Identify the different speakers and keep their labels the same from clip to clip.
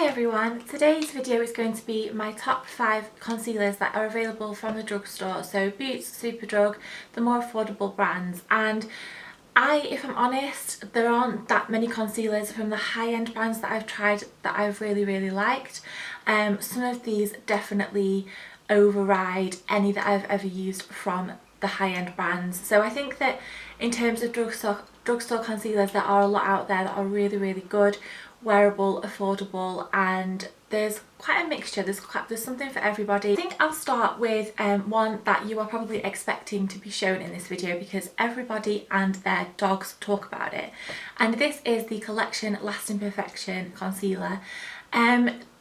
Speaker 1: Hi everyone, today's video is going to be my top 5 concealers that are available from the drugstore, so Boots, Superdrug, the more affordable brands. And if I'm honest, there aren't that many concealers from the high-end brands that I've tried that I've really liked. Some of these definitely override any that I've ever used from the high-end brands. So I think that in terms of drugstore concealers, there are a lot out there that are really good, wearable, affordable, and there's quite a mixture. There's something for everybody. I think I'll start with one that you are probably expecting to be shown in this video because everybody and their dogs talk about it, and this is the Collection Lasting Perfection concealer.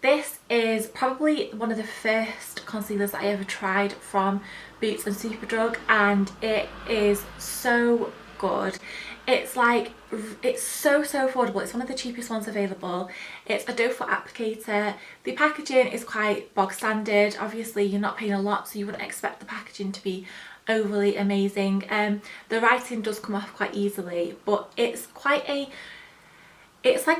Speaker 1: This is probably one of the first concealers that I ever tried from Boots and Superdrug, and it is so good. It's so affordable. It's one of the cheapest ones available. It's a doe foot applicator. The packaging is quite bog standard. Obviously you're not paying a lot, so you wouldn't expect the packaging to be overly amazing. The writing does come off quite easily, but it's like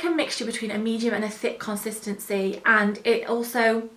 Speaker 1: a mixture between a medium and a thick consistency, and it also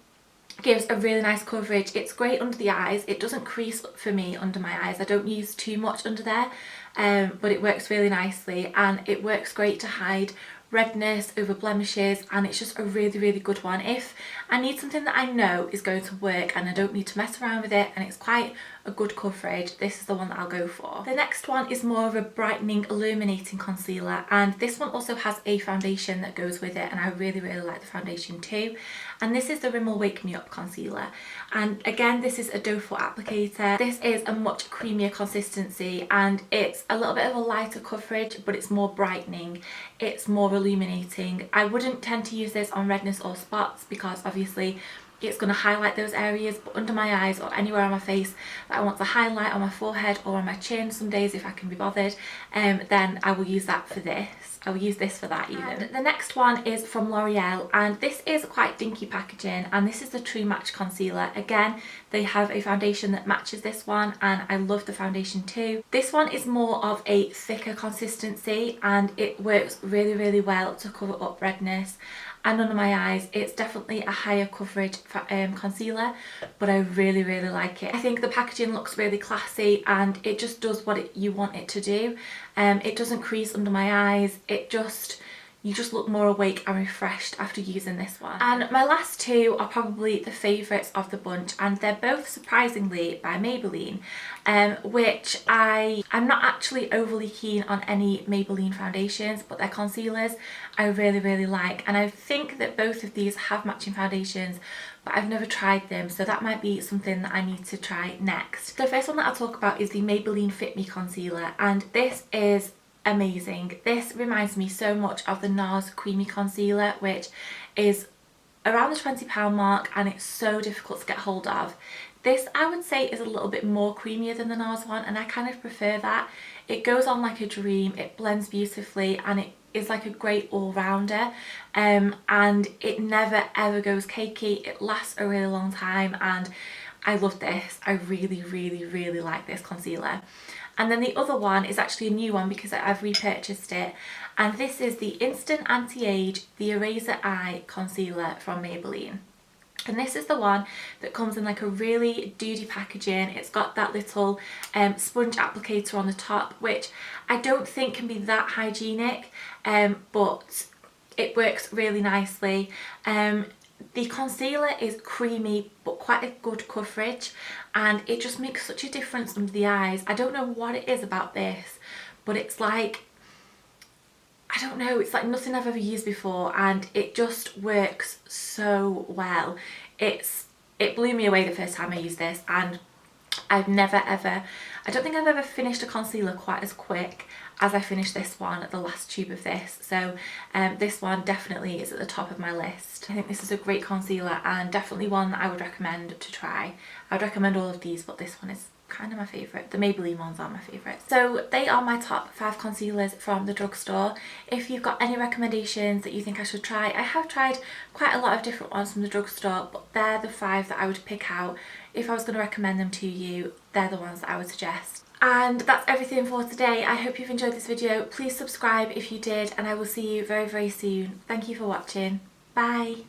Speaker 1: gives a really nice coverage. It's great under the eyes. It doesn't crease for me under my eyes. I don't use too much under there, but it works really nicely, and it works great to hide redness, over blemishes, and it's just a really good one. If I need something that I know is going to work and I don't need to mess around with it and it's quite a good coverage, this is the one that I'll go for. The next one is more of a brightening, illuminating concealer, and this one also has a foundation that goes with it, and I really like the foundation too. And this is the Rimmel Wake Me Up concealer, and again this is a doe foot applicator. This is a much creamier consistency, and it's a little bit of a lighter coverage, but it's more brightening, it's more illuminating. I wouldn't tend to use this on redness or spots because obviously it's going to highlight those areas, but under my eyes or anywhere on my face that I want to highlight, on my forehead or on my chin some days if I can be bothered, then I will use that for this. I will use this for that even. And the next one is from L'Oreal, and this is quite dinky packaging, and this is the True Match concealer. Again, they have a foundation that matches this one, and I love the foundation too. This one is more of a thicker consistency, and it works really well to cover up redness and under my eyes. It's definitely a higher coverage concealer, but I really like it. I think the packaging looks really classy, and it just does what you want it to do. It doesn't crease under my eyes. You just look more awake and refreshed after using this one. And my last two are probably the favourites of the bunch, and they're both surprisingly by Maybelline, which I'm not actually overly keen on any Maybelline foundations, but their concealers I really like, and I think that both of these have matching foundations, but I've never tried them, so that might be something that I need to try next. The first one that I'll talk about is the Maybelline Fit Me concealer, and this is amazing. This reminds me so much of the NARS Creamy Concealer, which is around the £20 mark, and it's so difficult to get hold of. This, I would say, is a little bit more creamier than the NARS one, and I kind of prefer that. It goes on like a dream, it blends beautifully, and it is like a great all-rounder, and it never ever goes cakey. It lasts a really long time, and I love this. I really like this concealer. And then the other one is actually a new one because I've repurchased it, and this is the Instant Anti-Age The Eraser Eye Concealer from Maybelline. And this is the one that comes in like a really dudey packaging. It's got that little sponge applicator on the top, which I don't think can be that hygienic, but it works really nicely. The concealer is creamy but quite a good coverage, and it just makes such a difference under the eyes. I don't know what it is about this, but it's like, I don't know, it's like nothing I've ever used before, and it just works so well. It blew me away the first time I used this, and I don't think I've ever finished a concealer quite as quick as I finished this one, the last tube of this. So this one definitely is at the top of my list. I think this is a great concealer, and definitely one that I would recommend to try. I would recommend all of these, but this one is kind of my favourite. The Maybelline ones are my favourites. So they are my top 5 concealers from the drugstore. If you've got any recommendations that you think I should try, I have tried quite a lot of different ones from the drugstore, but they're the 5 that I would pick out. If I was going to recommend them to you, they're the ones that I would suggest. And that's everything for today. I hope you've enjoyed this video. Please subscribe if you did, and I will see you very soon. Thank you for watching. Bye.